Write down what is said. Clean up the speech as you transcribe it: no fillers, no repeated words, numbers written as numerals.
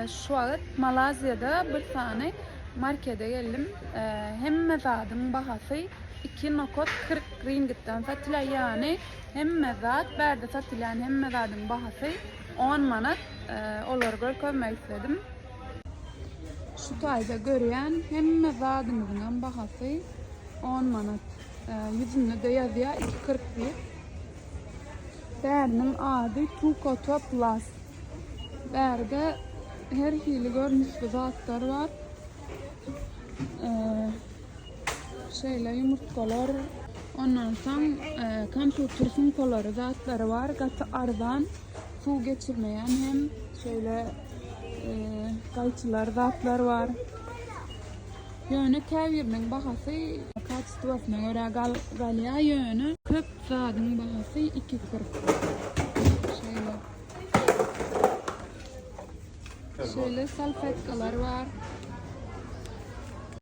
şu an Malazya'da bir tane markete geldim. Hem zadın bahası 2,40 ringitten satılan, yani hem mezat berde satılan hem mezadın bahası 10 manat. Onları koymak istedim. Şu tayda görüyen hem mezadımızın bahası 10 manat. Yüzünde de yazıyor 2,41. Berinin adı Tukoto Plus. Berde her hili görünüşlü zatlar var. Şeyle yumurtkalar, ondan sonra kompüter sunkoları, zatları var. Katı ardan, su geçirmeyen hem şöyle kayçılar, zatlar var. Yönü kevirinin bahası kaç tuasına göre galya yönü köp zadın bahası 2,40. Şöyle salfetkalar var.